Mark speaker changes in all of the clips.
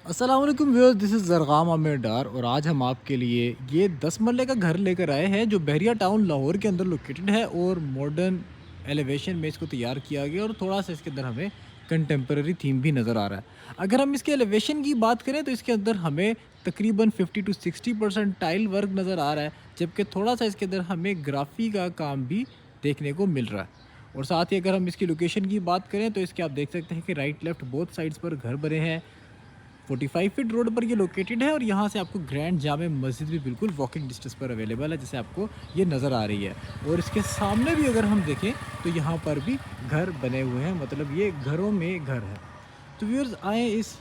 Speaker 1: अस्सलाम वालेकुम viewers, this is ज़रग़ाम Aamir डार और आज हम आपके लिए ये 10 मरले का घर लेकर आए हैं जो बहरिया टाउन लाहौर के अंदर लोकेटेड है और मॉडर्न एलिवेशन में इसको तैयार किया गया और थोड़ा सा इसके अंदर हमें कंटेम्प्रेरी थीम भी नज़र आ रहा है। अगर हम इसके एलिवेशन की बात करें तो इसके अंदर हमें तकरीबन 50 टू 60% टाइल वर्क नज़र आ रहा है, जबकि थोड़ा सा इसके अंदर हमें ग्राफी का काम भी देखने को मिल रहा है। और साथ ही अगर हम इसकी लोकेशन की बात करें तो इसके आप देख सकते हैं कि राइट लेफ्ट बोथ साइड्स पर घर बने हैं। 45 फीट रोड पर ये लोकेटेड है और यहाँ से आपको ग्रैंड जामे मस्जिद भी बिल्कुल वॉकिंग डिस्टेंस पर अवेलेबल है, जैसे आपको ये नज़र आ रही है। और इसके सामने भी अगर हम देखें तो यहाँ पर भी घर बने हुए हैं, मतलब ये घरों में घर है। तो व्यूअर्स आए इस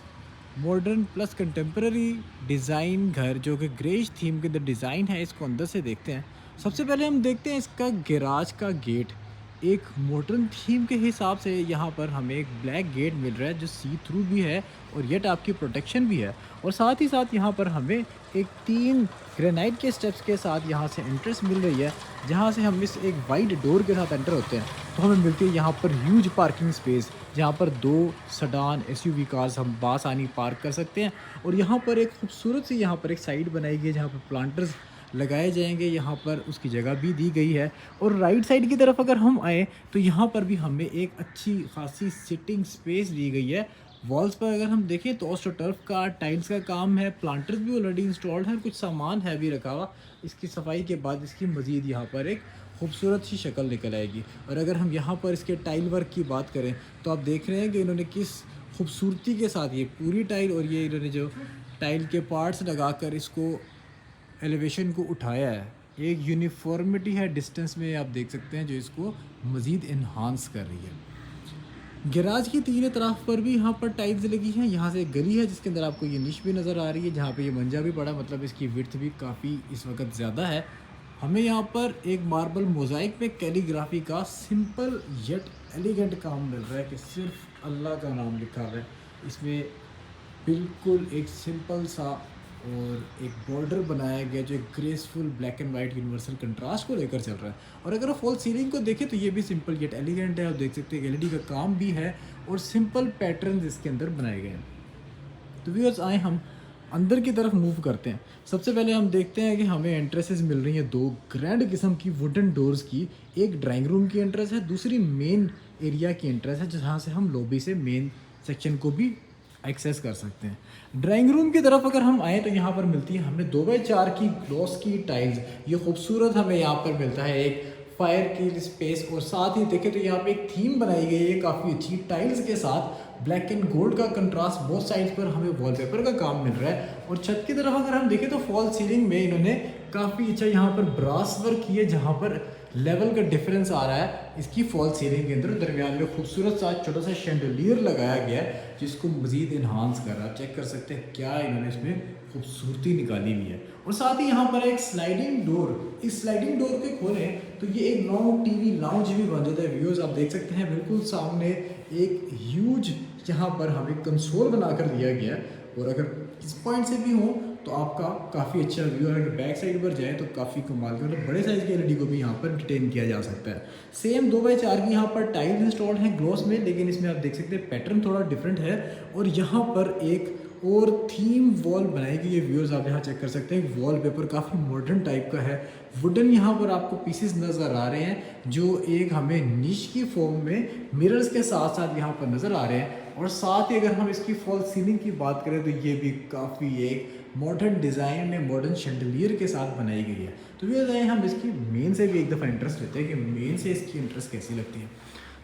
Speaker 1: मॉडर्न प्लस कंटेम्प्रेरी डिज़ाइन घर जो कि ग्रेज थीम के अंदर डिज़ाइन है, इसको अंदर से देखते हैं। सबसे पहले हम देखते हैं इसका गैराज का गेट। एक मॉडर्न थीम के हिसाब से यहाँ पर हमें एक ब्लैक गेट मिल रहा है जो सी थ्रू भी है और येट आपकी प्रोटेक्शन भी है। और साथ ही साथ यहाँ पर हमें एक 3 ग्रेनाइट के स्टेप्स के साथ यहाँ से एंट्रेंस मिल रही है, जहाँ से हम इस एक वाइड डोर के साथ एंटर होते हैं तो हमें मिलती है यहाँ पर ह्यूज पार्किंग स्पेस, जहाँ पर 2 सडान एसयूवी कार्स हम बासानी पार्क कर सकते हैं। और यहाँ पर एक खूबसूरत सी यहाँ पर एक साइड बनाई गई है जहाँ पर प्लांटर्स लगाए जाएंगे, यहाँ पर उसकी जगह भी दी गई है। और राइट साइड की तरफ अगर हम आए तो यहाँ पर भी हमें एक अच्छी खासी सिटिंग स्पेस दी गई है। वॉल्स पर अगर हम देखें तो ऑस्ट्रोटर्फ का टाइल्स का काम है, प्लांटर्स भी ऑलरेडी इंस्टॉल्ड है, कुछ सामान है भी रखा हुआ। इसकी सफाई के बाद इसकी मज़ीद यहाँ पर एक खूबसूरत सी शक्ल निकल आएगी। और अगर हम यहाँ पर इसके टाइल वर्क की बात करें तो आप देख रहे हैं कि इन्होंने किस खूबसूरती के साथ ये पूरी टाइल और ये इन्होंने जो टाइल के पार्ट्स लगाकर इसको एलिवेशन को उठाया है। एक यूनिफॉर्मिटी है डिस्टेंस में, आप देख सकते हैं, जो इसको मज़ीद इन्हांस कर रही है। गैराज की तीनों तरफ पर भी यहाँ पर टाइल्स लगी हैं। यहाँ से एक गली है जिसके अंदर आपको ये निश भी नज़र आ रही है, जहाँ पे ये मंजा भी पड़ा, मतलब इसकी विड्थ भी काफ़ी इस वक्त ज़्यादा है। हमें यहाँ पर एक मार्बल मोज़ाइक में कैलीग्राफी का सिंपल येट एलिगेंट काम मिल रहा है कि सिर्फ अल्लाह का नाम लिखा हुआ है इसमें। बिल्कुल एक सिंपल सा और एक बॉर्डर बनाया गया जो एक graceful black and white universal contrast को लेकर चल रहा है। और अगर आप फॉल सीलिंग को देखें तो ये भी सिंपल येट एलिगेंट है। आप देख सकते हैं एलईडी का काम भी है और सिंपल पैटर्न इसके अंदर बनाए गए हैं। तो व्यूअर्स आए हम अंदर की तरफ मूव करते हैं। सबसे पहले हम देखते हैं कि हमें एंट्रेंसेस मिल रही हैं 2 ग्रैंड किस्म की वुडन डोर्स की। एक ड्राइंग रूम की एंट्रेंस है, दूसरी मेन एरिया की एंट्रेंस है, जहाँ से हम लॉबी से मेन सेक्शन को भी एक्सेस कर सकते हैं। ड्राइंग रूम की तरफ अगर हम आए तो यहाँ पर मिलती है हमें 2x4 की ग्लॉस की टाइल्स। ये खूबसूरत हमें यहाँ पर मिलता है एक फायर की स्पेस। और साथ ही देखें तो यहाँ पे एक थीम बनाई गई है काफ़ी अच्छी टाइल्स के साथ, ब्लैक एंड गोल्ड का कंट्रास्ट बोथ साइड्स पर हमें वॉलपेपर का काम मिल रहा है। और छत की तरफ अगर हम देखें तो फॉल सीलिंग में इन्होंने काफ़ी अच्छा यहाँ पर ब्रास वर्क किए, जहाँ पर लेवल का डिफरेंस आ रहा है इसकी फॉल सीलिंग के अंदर। दरमियान में खूबसूरत सा छोटा सा शेंडलियर लगाया गया है जिसको मज़ीद इन्हांस कर रहा है। चेक कर सकते हैं क्या इन्होंने इसमें खूबसूरती निकाली हुई है। और साथ ही यहाँ पर एक स्लाइडिंग डोर, इस स्लाइडिंग डोर के खोलें तो ये एक लॉन्ग टीवी लाउंज भी बन जाता है। व्यूअर्स आप देख सकते हैं बिल्कुल सामने एक ह्यूज यहाँ पर हमें कंसोल बनाकर दिया गया है। और अगर इस पॉइंट से भी हो तो आपका काफ़ी अच्छा व्यू है। अगर बैक साइड पर जाए तो काफ़ी कमाल का, मतलब बड़े साइज़ की एलईडी को भी यहाँ पर डिटेन किया जा सकता है। सेम 2x4 की यहाँ पर टाइल्स इंस्टॉल्ड हैं ग्लॉस में, लेकिन इसमें आप देख सकते हैं पैटर्न थोड़ा डिफरेंट है। और यहाँ पर एक और थीम वॉल बनाई गई है। व्यूअर्स आप यहाँ चेक कर सकते हैं वॉलपेपर काफ़ी मॉडर्न टाइप का है। वुडन यहाँ पर आपको पीसेस नज़र आ रहे हैं जो एक हमें निश की फॉर्म में मिरर्स के साथ साथ यहाँ पर नज़र आ रहे हैं। और साथ ही अगर हम इसकी फॉल सीलिंग की बात करें तो ये भी काफ़ी एक मॉडर्न डिज़ाइन में मॉडर्न शैंडलियर के साथ बनाई गई है। तो व्यूअर्स आए हम इसकी मेन से भी एक दफ़ा इंटरेस्ट लेते हैं कि मेन से इसकी इंटरेस्ट कैसी लगती है।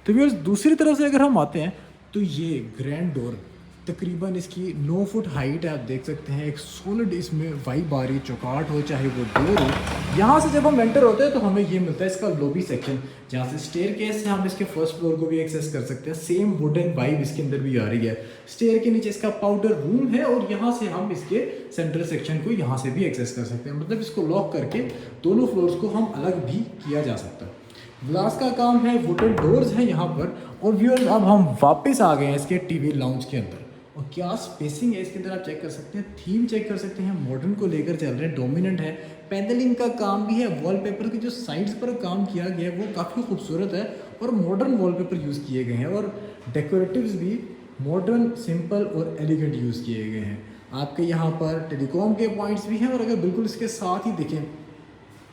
Speaker 1: तो व्यूअर्स दूसरी तरफ से अगर हम आते हैं तो ये ग्रैंड डोर तकरीबन इसकी 9 फुट हाइट है। आप देख सकते हैं एक सॉलिड इसमें वाइब आ रही है, चौकाट हो चाहे वो डोर हो। यहाँ से जब हम एंटर होते हैं तो हमें ये मिलता है इसका लॉबी सेक्शन, जहाँ से स्टेयर केस से हम इसके फर्स्ट फ्लोर को भी एक्सेस कर सकते हैं। सेम वुडन वाइब इसके अंदर भी आ रही है। स्टेयर के नीचे इसका पाउडर रूम है और यहाँ से हम इसके सेंट्रल सेक्शन को यहाँ से भी एक्सेस कर सकते हैं, मतलब इसको लॉक करके दोनों फ्लोर्स को हम अलग भी किया जा सकता है। ग्लास का काम है, वुडन डोर्स हैं यहाँ पर। और व्यूअर्स अब हम वापस आ गए हैं इसके टीवी लाउंज के अंदर। और क्या स्पेसिंग है इसके अंदर आप चेक कर सकते हैं, थीम चेक कर सकते हैं, मॉडर्न को लेकर चल रहे हैं, डोमिनेंट है। पैनलिंग का काम भी है, वॉलपेपर के जो साइड्स पर काम किया गया है वो काफ़ी खूबसूरत है और मॉडर्न वॉलपेपर यूज़ किए गए हैं। और डेकोरेटिव्स भी मॉडर्न, सिंपल और एलिगेंट यूज़ किए गए हैं। आपके यहाँ पर टेलीकॉम के पॉइंट्स भी हैं, और अगर बिल्कुल इसके साथ ही देखें,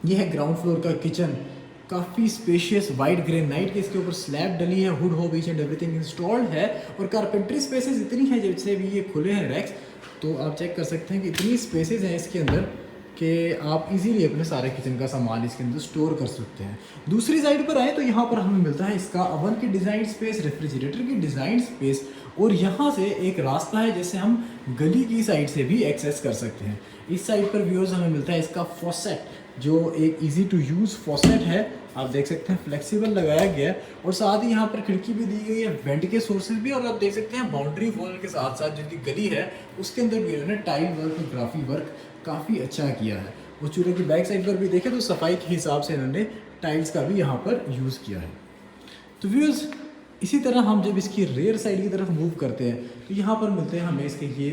Speaker 1: ये है ग्राउंड फ्लोर का किचन। काफ़ी स्पेशियस वाइट ग्रेनाइट के इसके ऊपर स्लैब डली है, हुड हो बीच एंड एवरीथिंग इंस्टॉल्ड है, और कारपेंट्री स्पेसेस इतनी है जैसे भी ये खुले हैं रैक्स, तो आप चेक कर सकते हैं कि इतनी स्पेसेस हैं इसके अंदर कि आप इजीली अपने सारे किचन का सामान इसके अंदर स्टोर कर सकते हैं। दूसरी साइड पर आए तो यहाँ पर हमें मिलता है इसका ओवन की डिज़ाइन स्पेस, रेफ्रिजरेटर की डिज़ाइन स्पेस, और यहाँ से एक रास्ता है जिसे हम गली की साइड से भी एक्सेस कर सकते हैं। इस साइड पर व्यूअर्स हमें मिलता है इसका फॉसेट, जो एक इजी टू यूज़ फॉसेट है। आप देख सकते हैं फ्लेक्सिबल लगाया गया है, और साथ ही यहाँ पर खिड़की भी दी गई है, वेंट के सोर्सेज भी, और आप देख सकते हैं बाउंड्री वॉल के साथ साथ जिनकी गली है उसके अंदर भी इन्होंने टाइल वर्क और ग्राफी वर्क काफ़ी अच्छा किया है। और चूल्हे की बैक साइड पर भी देखें तो सफाई के हिसाब से इन्होंने टाइल्स का भी यहाँ पर यूज़ किया है। तो व्यूअर्स, इसी तरह हम जब इसकी रेयर साइड की तरफ मूव करते हैं तो यहाँ पर मिलते हैं हमें इसके ये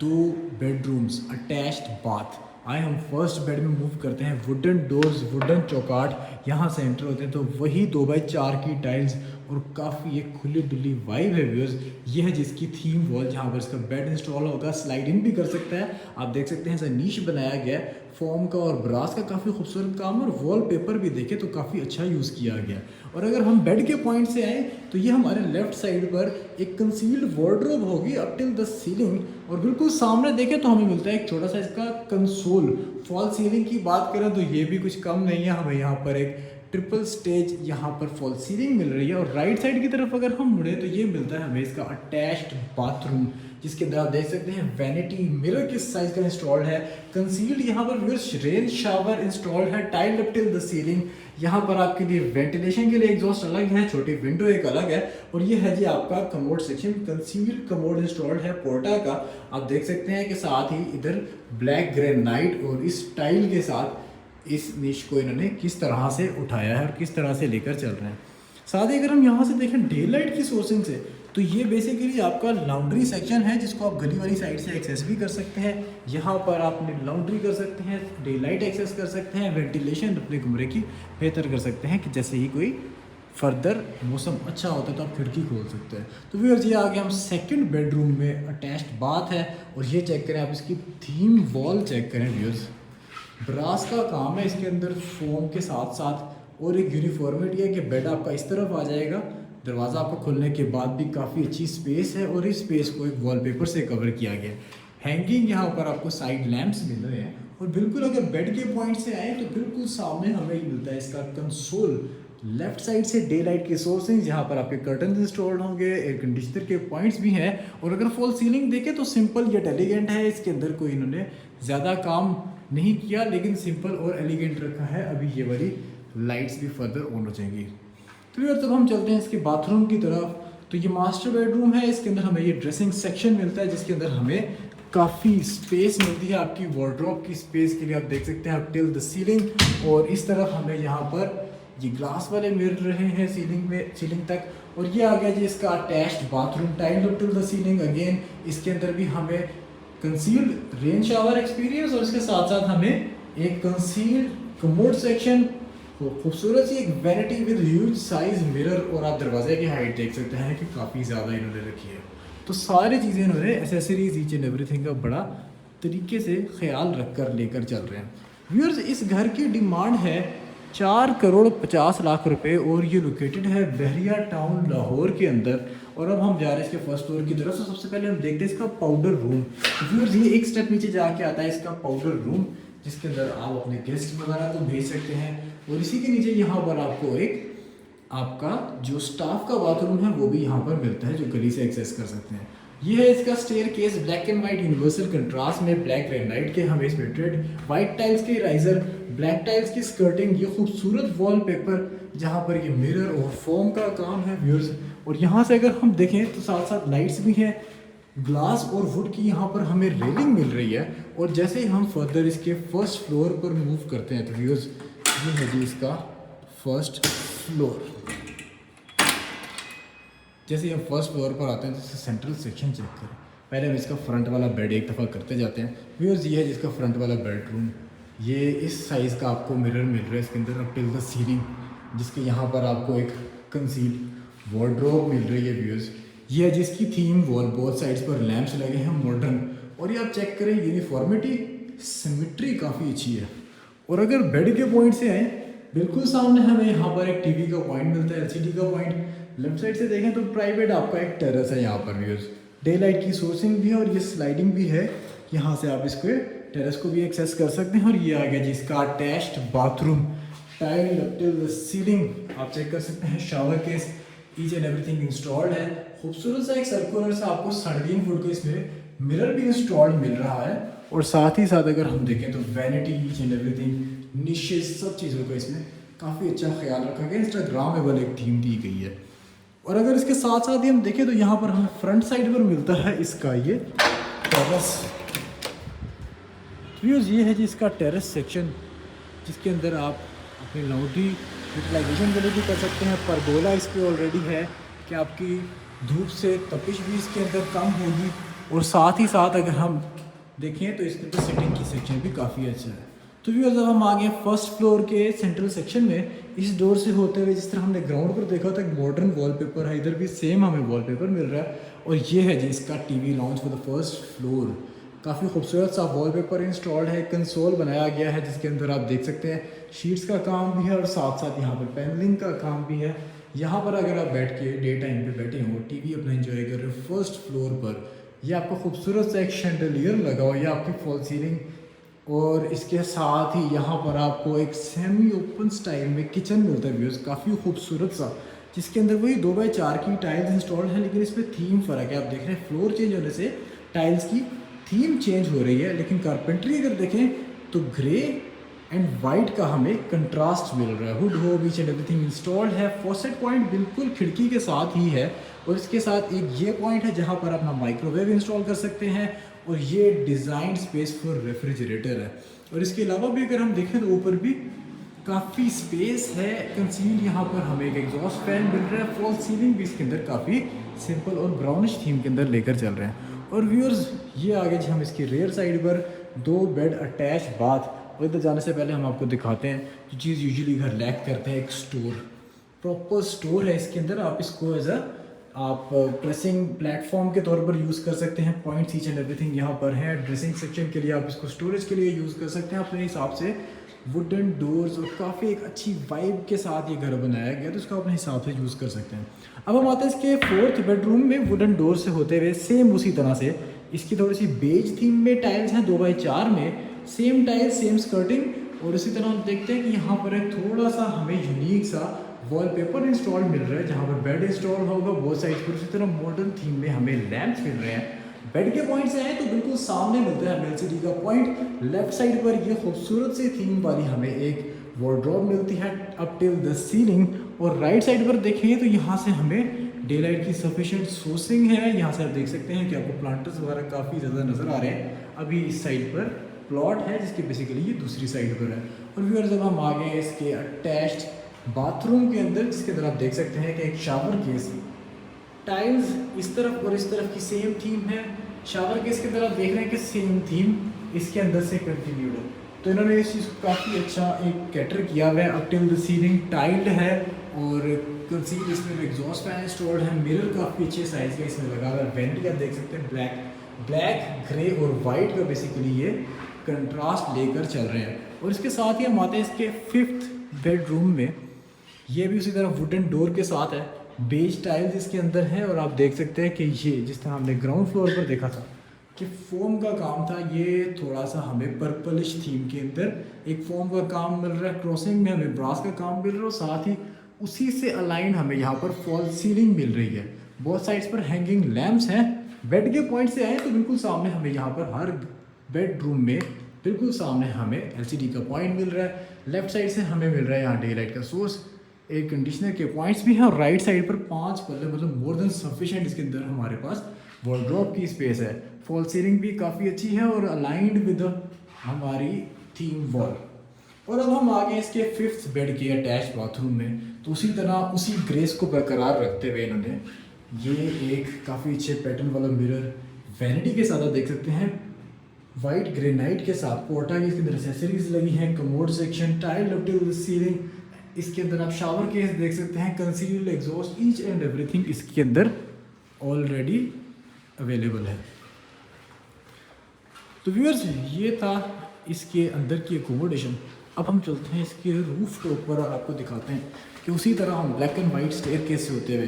Speaker 1: 2 बेडरूम्स, अटैच्ड बाथ। आए हम फर्स्ट बेड में मूव करते हैं, वुडन डोर्स, वुडन चौकाट यहाँ से एंटर होते हैं, तो वही 2x4 की टाइल्स और काफ़ी एक खुली डुली वाइब है व्यूअर्स। ये है जिसकी थीम वॉल, जहाँ पर इसका बेड इंस्टॉल होगा, स्लाइड इन भी कर सकता है। आप देख सकते हैं ऐसा नीश बनाया गया है, फॉर्म का और ब्रास का काफ़ी खूबसूरत काम, और वॉलपेपर भी देखें तो काफ़ी अच्छा यूज़ किया गया। और अगर हम बेड के पॉइंट से आए तो ये हमारे लेफ्ट साइड पर एक कंसील्ड वार्डरोब होगी अप टिल द सीलिंग, और बिल्कुल सामने देखें तो हमें मिलता है एक छोटा सा इसका कंसोल। फॉल सीलिंग की बात करें तो ये भी कुछ कम नहीं है, हमें यहाँ पर एक ट्रिपल स्टेज यहाँ पर फॉल सीलिंग मिल रही है। और राइट साइड की तरफ अगर हम मुड़े तो ये मिलता है हमें इसका अटैच्ड बाथरूम, जिसके अंदर आप देख सकते हैं वैनिटी मिरर किस साइज का इंस्टॉल्ड है, कंसील्ड यहाँ पर रेन शावर इंस्टॉल्ड है, tile up till the ceiling. यहाँ पर आपके लिए वेंटिलेशन के लिए एग्जॉस्ट अलग है, छोटी विंडो एक अलग है, और ये है जी आपका commode section, concealed commode installed है पोर्टा का। आप देख सकते हैं कि साथ ही इधर ब्लैक ग्रेनाइट और इस टाइल के साथ इस निश को इन्होंने किस तरह से उठाया है और किस तरह से लेकर चल रहे हैं। साथ ही अगर हम यहाँ से देखें डे लाइट की सोर्सिंग से, तो ये बेसिकली आपका लॉन्ड्री सेक्शन है जिसको आप गली वाली साइड से एक्सेस भी कर सकते हैं। यहाँ पर आप अपनी लॉन्ड्री कर सकते हैं, डे लाइट एक्सेस कर सकते हैं, वेंटिलेशन अपने कमरे की बेहतर कर सकते हैं कि जैसे ही कोई फर्दर मौसम अच्छा होता है तो आप खिड़की खोल सकते हैं। तो व्यूअर्स, ये आगे हम सेकंड बेडरूम में अटैच्ड बाथ है, और ये चेक करें आप, इसकी थीम वॉल चेक करें व्यूअर्स, ब्रास का काम है इसके अंदर फोम के साथ साथ, और एक यूनिफॉर्मिटी है कि बेड आपका इस तरफ आ जाएगा, दरवाज़ा आपका खुलने के बाद भी काफ़ी अच्छी स्पेस है, और इस स्पेस को एक वॉलपेपर से कवर किया गया है। हैंगिंग यहाँ पर आपको साइड लैंप्स मिल रहे हैं, और बिल्कुल अगर बेड के पॉइंट से आए तो बिल्कुल सामने हमें मिलता है इसका कंसोल। लेफ्ट साइड से डे लाइट के सोर्सेज, जहाँ पर आपके कर्टन इंस्टॉल्ड होंगे, एयर कंडीशनर के पॉइंट्स भी हैं, और अगर फॉल सीलिंग देखें तो सिंपल यट एलिगेंट है, इसके अंदर कोई इन्होंने ज़्यादा काम नहीं किया, लेकिन सिंपल और एलिगेंट रखा है। अभी ये वाली लाइट्स भी फर्दर ऑन हो जाएंगी। तो यार जब हम चलते हैं इसके बाथरूम की तरफ, तो ये मास्टर बेडरूम है, इसके अंदर हमें ये ड्रेसिंग सेक्शन मिलता है, जिसके अंदर हमें काफ़ी स्पेस मिलती है आपकी वार्डरोब की स्पेस के लिए। आप देख सकते हैं अप टिल द सीलिंग, और इस तरफ हमें यहाँ पर ये ग्लास वाले मिरर रहे हैं सीलिंग तक, और ये आ गया जी इसका attached bathroom, tile up till the ceiling again. इसके अंदर भी हमें कंसील्ड रेन शावर एक्सपीरियंस, और इसके साथ साथ हमें एक कंसील्ड कमोड सेक्शन, खूबसूरत सी एक vanity with huge size mirror, और आप दरवाजे की हाइट देख सकते हैं कि काफ़ी ज़्यादा इन्होंने रखी है। तो सारी चीज़ें इन्होंने एसेसरीज ईच एंड एवरीथिंग का बड़ा तरीके से ख्याल रख कर लेकर चल रहे हैं। व्यूअर्स, इस घर की डिमांड है 4,50,00,000 रुपए, और ये लोकेटेड है बहरिया टाउन लाहौर के अंदर। और अब हम जा रहे हैं इसके फर्स्ट फ्लोर की तरफ। तो सबसे पहले हम देखते हैं इसका पाउडर रूम। व्यूअर्स, ये एक स्टेप नीचे जाके आता है इसका पाउडर रूम, जिसके अंदर आप अपने गेस्ट वगैरह को भेज सकते हैं, और इसी के नीचे यहाँ पर आपको एक आपका जो स्टाफ का बाथरूम है वो भी यहाँ पर मिलता है, जो गली से एक्सेस कर सकते हैं। ये है इसका staircase, black and white universal contrast में, ब्लैक ग्रेनाइट के हमें इसमें ट्रेड, वाइट टाइल्स के राइजर, ब्लैक टाइल्स की स्कर्टिंग, ये खूबसूरत वॉलपेपर जहाँ पर ये मिरर और फोम का काम है व्यूअर्स। और यहाँ से अगर हम देखें तो साथ साथ लाइट्स भी हैं, ग्लास और वुड की यहाँ पर हमें रेलिंग मिल रही है। और जैसे ही हम फर्दर इसके फर्स्ट फ्लोर पर मूव करते हैं तो व्यूअर्स, ये है जी इसका फर्स्ट फ्लोर। जैसे हम फर्स्ट फ्लोर पर आते हैं तो इसका सेंट्रल सेक्शन चेक करें। पहले हम इसका फ्रंट वाला बेड एक दफ़ा करते जाते हैं। व्यूअर्स, ये है जिसका फ्रंट वाला बेडरूम, ये इस साइज़ का आपको मिरर मिल रहा है इसके अंदर अप टिल द सीलिंग, जिसके यहाँ पर आपको एक कंसील वार्डरोब मिल रही है व्यूअर्स। ये है जिसकी थीम वॉल, बोथ साइड्स पर लैंप्स लगे हैं मॉडर्न। और ये आप चेक करें, यूनिफॉर्मिटी सिमेट्री काफ़ी अच्छी है। और अगर बेड के पॉइंट से आए, बिल्कुल सामने हमें यहाँ पर एक टीवी का पॉइंट मिलता है, एलसीडी का पॉइंट। लेफ्ट साइड से देखें तो प्राइवेट आपका एक टेरेस है यहाँ पर व्यूज़, डे लाइट की सोर्सिंग भी है और ये स्लाइडिंग भी है, यहाँ से आप इसको टेरेस को भी एक्सेस कर सकते हैं। और ये आ गया जिसका attached bathroom, tile up till the ceiling, आप चेक कर सकते हैं। Shower case, each and everything installed है। खूबसूरत सा एक सर्कुलर सा आपको 3.5 फुट का इसमें मिरर भी इंस्टॉल्ड मिल रहा है। और साथ ही साथ अगर हम देखें तो vanity, each and everything, niches, सब चीज़ों का इसमें काफ़ी अच्छा ख्याल रखा गया। इंस्टाग्रामेबल एक थीम दी गई है। और अगर इसके साथ साथ ही हम देखें तो यहाँ पर हमें फ्रंट साइड पर मिलता है इसका ये टेरेस व्यूज़। ये है जी इसका टेरेस सेक्शन, जिसके अंदर आप अपनी लॉन्ड्री यूटिलाइजेशन के लिए भी कर सकते हैं। परगोला इस पर ऑलरेडी है कि आपकी धूप से तपिश भी इसके अंदर कम होगी। और साथ ही साथ अगर हम देखें तो इसके अंदर सिटिंग की सेक्शन भी काफ़ी अच्छा है। तो व्यूअर्स अब हम आ गए फर्स्ट फ्लोर के सेंट्रल सेक्शन में। इस डोर से होते हुए जिस तरह हमने ग्राउंड पर देखा था मॉडर्न वॉलपेपर है, इधर भी सेम हमें वॉलपेपर मिल रहा है। और ये है जी इसका TV launch for the first floor. काफ़ी खूबसूरत सा वॉलपेपर इंस्टॉल्ड है, कंसोल बनाया गया है जिसके अंदर आप देख सकते हैं शीट्स का काम भी है और साथ साथ यहाँ पर पैनलिंग का काम भी है। यहाँ पर अगर आप बैठ के डे टाइम पे बैठे हो, टीवी अपना एंजॉय कर रहे हो फर्स्ट फ्लोर पर, यह आपको खूबसूरत सा एक शैंडलियर लगा हुआ, यह आपकी फॉल सीलिंग। और इसके साथ ही यहाँ पर आपको एक सेमी ओपन स्टाइल में किचन मिलता है व्यूज़, काफ़ी खूबसूरत सा, जिसके अंदर वही 2x4 की टाइल्स इंस्टॉल्ड है। लेकिन इसमें थीम फ़र्क है, आप देख रहे हैं फ्लोर चेंज होने से टाइल्स की थीम चेंज हो रही है। लेकिन कारपेंट्री अगर देखें तो ग्रे एंड वाइट का हमें कंट्रास्ट मिल रहा है। हुड हो, बीच एंड एवरीथिंग इंस्टॉल्ड है। फॉसेट पॉइंट बिल्कुल खिड़की के साथ ही है। और इसके साथ एक ये पॉइंट है जहाँ पर अपना माइक्रोवेव इंस्टॉल कर सकते हैं। और ये डिज़ाइन स्पेस फॉर रेफ्रिजरेटर है। और इसके अलावा भी अगर हम देखें तो ऊपर भी काफ़ी स्पेस है कंसील। यहाँ पर हमें एक एग्जॉस्ट फैन मिल रहा है। फॉल सीलिंग भी इसके अंदर काफ़ी सिंपल और ब्राउनिश थीम के अंदर लेकर चल रहे हैं। और व्यूअर्स ये आगे जी हम इसकी रेयर साइड पर 2 बेड अटैच बाथ। और इधर जाने से पहले हम आपको दिखाते हैं जो चीज़ यूजुअली घर लैक करते हैं, एक स्टोर, प्रॉपर स्टोर है इसके अंदर। आप इसको एज आप ड्रेसिंग प्लेटफॉर्म के तौर पर यूज़ कर सकते हैं। पॉइंट्स ईच एंड एवरीथिंग यहाँ पर है। ड्रेसिंग सेक्शन के लिए आप इसको स्टोरेज के लिए यूज़ कर सकते हैं अपने हिसाब से। वुडन डोर्स और काफ़ी एक अच्छी वाइब के साथ ये घर बनाया गया, तो इसको अपने हिसाब से यूज़ कर सकते हैं। अब हम आते हैं इसके 4th बेडरूम में। वुडन डोर से होते हुए सेम उसी तरह से इसकी थोड़ी सी बेज थीम में टाइल्स हैं, 2x4 में, सेम टाइल्स सेम स्कर्टिंग। और इसी तरह हम देखते हैं कि यहाँ पर एक थोड़ा सा हमें यूनिक सा वॉलपेपर इंस्टॉल मिल रहा है जहाँ पर बेड इंस्टॉल होगा बहुत साइड पर। उसी तरह मॉडर्न थीम में हमें लैंप्स मिल रहे हैं। बेड के पॉइंट से आए तो बिल्कुल सामने मिलता है एलसीडी का पॉइंट। लेफ्ट साइड पर ये खूबसूरत सी थीम वाली हमें एक वार्डरोब मिलती है अप टिल द सीलिंग। और राइट साइड पर देखेंगे तो यहाँ से हमें डे लाइट की सफिशिएंट सोर्सिंग है। यहाँ से आप देख सकते हैं कि आपको प्लांटर्स वगैरह काफ़ी ज़्यादा नज़र आ रहे हैं। अभी इस साइड पर प्लॉट है जिसके बेसिकली ये दूसरी साइड पर है। और व्यूअर्स जब हम आ गए इसके अटैच्ड बाथरूम के अंदर, जिसके अंदर आप देख सकते हैं कि एक शावर केस, टाइल्स इस तरफ और इस तरफ की सेम थीम है। शावर केस के अंदर आप देख रहे हैं कि सेम थीम इसके अंदर से कंटिन्यूड है। तो इन्होंने इस चीज़ को काफ़ी अच्छा एक कैटर किया हुआ है। Up till the ceiling tiled है और कंसील इसमें एग्जॉस्ट फैन इंस्टॉल्ड है। मिरर काफ़ी अच्छे साइज़ का इसमें लगा हुआ है। वेंट आप देख सकते हैं ब्लैक ग्रे और वाइट का बेसिकली ये कंट्रास्ट लेकर चल रहे हैं। और इसके साथ ही हम आते हैं इसके 5th बेडरूम में। ये भी उसी तरह वुडन डोर के साथ है, बेज टाइल्स इसके अंदर है। और आप देख सकते हैं कि ये जिस तरह हमने ग्राउंड फ्लोर पर देखा था कि फोम का काम था, ये थोड़ा सा हमें पर्पलिश थीम के अंदर एक फोम का काम मिल रहा है। क्रॉसिंग में हमें ब्रास का काम मिल रहा है और साथ ही उसी से अलाइन हमें यहाँ पर फॉल सीलिंग मिल रही है। बहुत साइड्स पर हैंगिंग लैम्प्स हैं। बेड के पॉइंट से आए तो बिल्कुल सामने हमें यहाँ पर हर बेडरूम में बिल्कुल सामने हमें एलसीडी का पॉइंट मिल रहा है। लेफ्ट साइड से हमें मिल रहा है यहाँ डे लाइट का सोर्स, एयर कंडीशनर के पॉइंट्स भी हैं। और राइट साइड पर 5 पल्ले, मतलब मोर देन सफिशिएंट इसके अंदर हमारे पास वार्डरोब की स्पेस है। फॉल सीलिंग भी काफ़ी अच्छी है और अलाइंड विद हमारी थीम वॉल। और अब हम आ गए इसके 5th बेड के अटैच बाथरूम में। तो उसी तरह उसी ग्रेस को बरकरार रखते हुए इन्होंने ये एक काफ़ी अच्छे पैटर्न वाला मिरर वैनिटी के साथ आप देख सकते हैं, वाइट ग्रेनाइट के साथ पोर्टा की इसके अंदर एसेसरीज लगी हैं। Commode section, tile up to the ceiling, इसके अंदर आप शावर केस देख सकते हैं, concealed exhaust, each and everything इसके अंदर ऑलरेडी अवेलेबल है। तो व्यूअर्स ये था इसके अंदर की एकोमोडेशन। अब हम चलते हैं इसके रूफ टॉप पर और आपको दिखाते हैं कि उसी तरह हम ब्लैक एंड वाइट स्टेयरकेस से होते हुए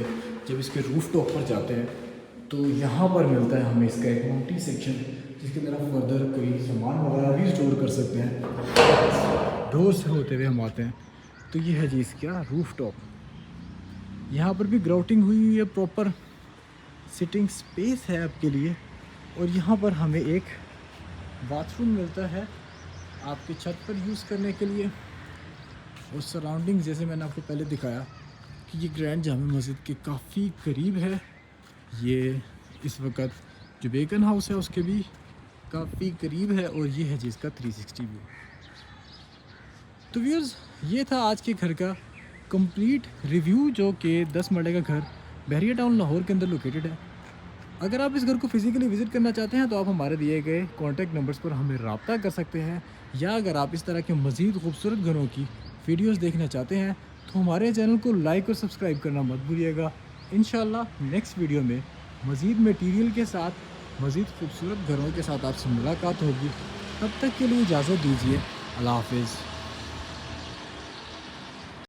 Speaker 1: जब इसके रूफ टॉप पर जाते हैं तो यहाँ पर मिलता है हमें इसका एक मल्टी सेक्शन, जिसकी तरफ फर्दर कोई सामान वगैरह भी स्टोर कर सकते हैं। डोर से होते हुए हम आते हैं तो ये है जी इसका रूफ टॉप। यहाँ पर भी ग्राउटिंग हुई है, प्रॉपर सिटिंग स्पेस है आपके लिए। और यहाँ पर हमें एक बाथरूम मिलता है आपके छत पर यूज़ करने के लिए। और सराउंडिंग जैसे मैंने आपको पहले दिखाया कि ये ग्रैंड जामा मस्जिद के काफ़ी करीब है। ये इस वक्त जो बेकन हाउस है उसके भी काफ़ी करीब है। और ये है जिसका 360 व्यू। तो व्यूअर्स ये था आज के घर का कंप्लीट रिव्यू, जो कि 10 मरले का घर बहरिया टाउन लाहौर के अंदर लोकेटेड है। अगर आप इस घर को फिज़िकली विज़िट करना चाहते हैं तो आप हमारे दिए गए कॉन्टैक्ट नंबर्स पर हमें रब्ता कर सकते हैं, या अगर आप इस तरह के मज़ीद खूबसूरत घरों की वीडियोस देखना चाहते हैं तो हमारे चैनल को लाइक और सब्सक्राइब करना मत भूलिएगा। इंशाल्लाह नेक्स्ट वीडियो में मज़ीद मटीरियल के साथ, मज़ीद खूबसूरत घरों के साथ आपसे मुलाकात होगी। तब तक के लिए इजाज़त दीजिए। अल्लाह हाफ़िज़।